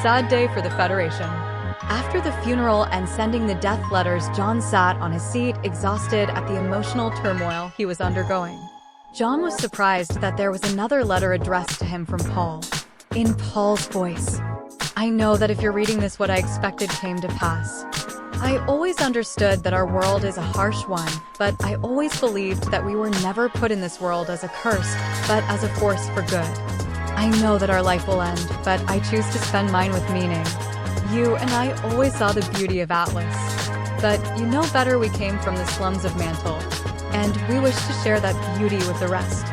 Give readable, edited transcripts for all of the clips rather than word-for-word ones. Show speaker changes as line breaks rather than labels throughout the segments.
sad day for the Federation. After the funeral and sending the death letters, John sat on his seat, exhausted at the emotional turmoil he was undergoing. John was surprised that there was another letter addressed to him from Paul. In Paul's voice. I know that if you're reading this, what I expected came to pass. I always understood that our world is a harsh one, but I always believed that we were never put in this world as a curse, but as a force for good. I know that our life will end, but I choose to spend mine with meaning. You and I always saw the beauty of Atlas. But you know better, we came from the slums of Mantle, and we wish to share that beauty with the rest.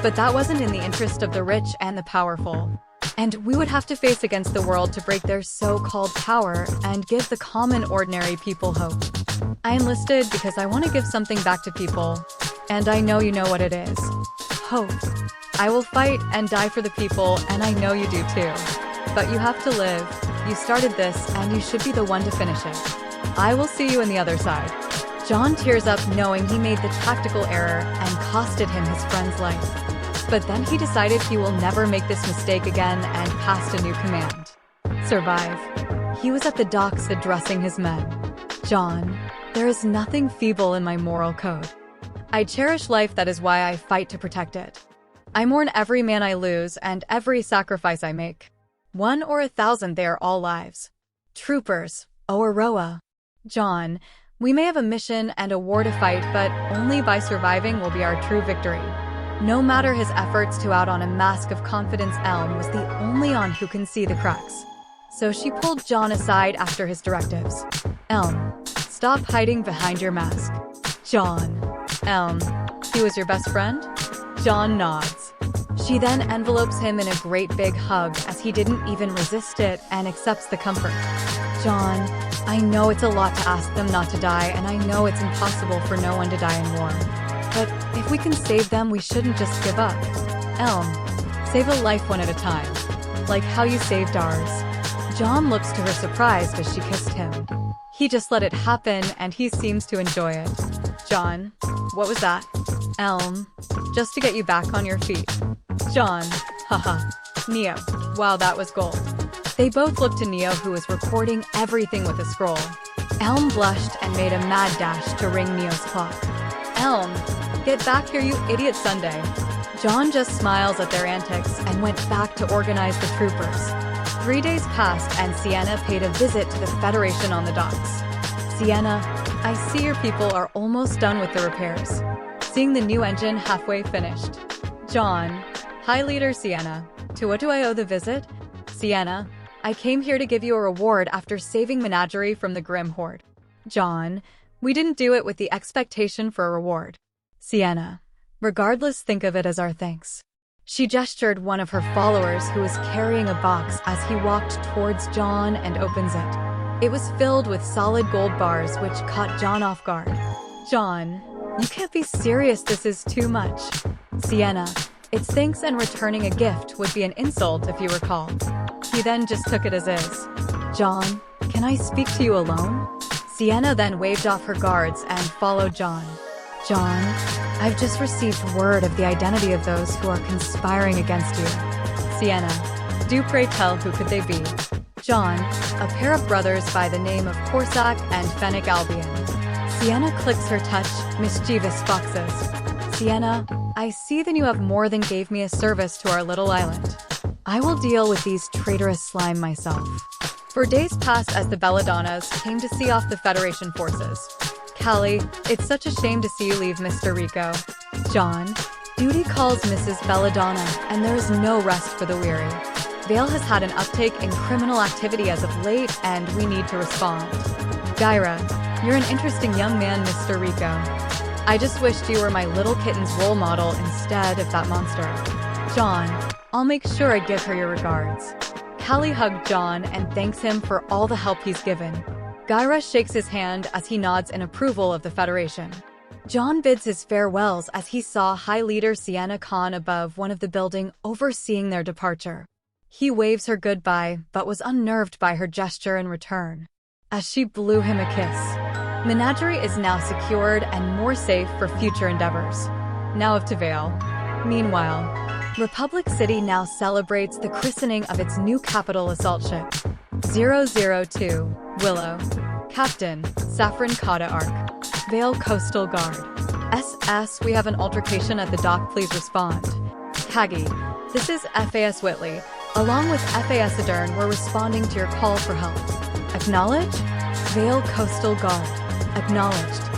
But that wasn't in the interest of the rich and the powerful. And we would have to face against the world to break their so-called power and give the common ordinary people hope. I enlisted because I want to give something back to people, and I know you know what it is. Hope. I will fight and die for the people, and I know you do too. But you have to live. You started this, and you should be the one to finish it. I will see you on the other side. John tears up knowing he made the tactical error and costed him his friend's life. But then he decided he will never make this mistake again and passed a new command. Survive. He was at the docks addressing his men. John, there is nothing feeble in my moral code. I cherish life, that is why I fight to protect it. I mourn every man I lose and every sacrifice I make. 1 or 1,000, they are all lives. Troopers, Aurora. John, we may have a mission and a war to fight, but only by surviving will be our true victory. No matter his efforts to out on a mask of confidence, Elm was the only one who can see the cracks. So she pulled John aside after his directives. Elm, stop hiding behind your mask. John. Elm, he was your best friend? John nods. She then envelopes him in a great big hug as he didn't even resist it and accepts the comfort. John, I know it's a lot to ask them not to die, and I know it's impossible for no one to die in war. But if we can save them, we shouldn't just give up. Elm, save a life one at a time. Like how you saved ours. John looks to her surprised as she kissed him. He just let it happen and he seems to enjoy it. John, what was that? Elm, just to get you back on your feet. John, haha. Neo, wow, that was gold. They both looked to Neo, who was recording everything with a scroll. Elm blushed and made a mad dash to ring Neo's clock. Elm, get back here, you idiot Sunday. John just smiles at their antics and went back to organize the troopers. 3 days passed and Sienna paid a visit to the Federation on the docks. Sienna, I see your people are almost done with the repairs. Seeing the new engine halfway finished. John, hi Leader Sienna. To what do I owe the visit? Sienna, I came here to give you a reward after saving Menagerie from the Grim Horde. John, we didn't do it with the expectation for a reward. Sienna, regardless, think of it as our thanks. She gestured one of her followers who was carrying a box as he walked towards John and opens it. It was filled with solid gold bars, which caught John off guard. John, you can't be serious, this is too much. Sienna, it's thanks, and returning a gift would be an insult if you recall. He then just took it as is. John, can I speak to you alone? Sienna then waved off her guards and followed John. John, I've just received word of the identity of those who are conspiring against you. Sienna, do pray tell, who could they be? John, a pair of brothers by the name of Corsac and Fennec Albion. Sienna clicks her touch, mischievous foxes. Sienna, I see that you have more than gave me a service to our little island. I will deal with these traitorous slime myself. For days passed as the Belladonnas came to see off the Federation forces. Callie, it's such a shame to see you leave, Mr. Rico. John, duty calls Mrs. Belladonna, and there is no rest for the weary. Vale has had an uptake in criminal activity as of late, and we need to respond. Gyra, you're an interesting young man, Mr. Rico. I just wished you were my little kitten's role model instead of that monster. John, I'll make sure I give her your regards. Callie hugged John and thanks him for all the help he's given. Gyra shakes his hand as he nods in approval of the Federation. John bids his farewells as he saw High Leader Sienna Khan above one of the building overseeing their departure. He waves her goodbye, but was unnerved by her gesture in return, as she blew him a kiss. Menagerie is now secured and more safe for future endeavors. Now off to Vale. Meanwhile, Republic City now celebrates the christening of its new capital assault ship. 002, Willow. Captain, Saffron Kata Arc. Vale Coastal Guard. SS, we have an altercation at the dock, please respond. Kagi, this is FAS Whitley. Along with FAS Adern, we're responding to your call for help. Acknowledge? Vale Coastal Guard. Acknowledged.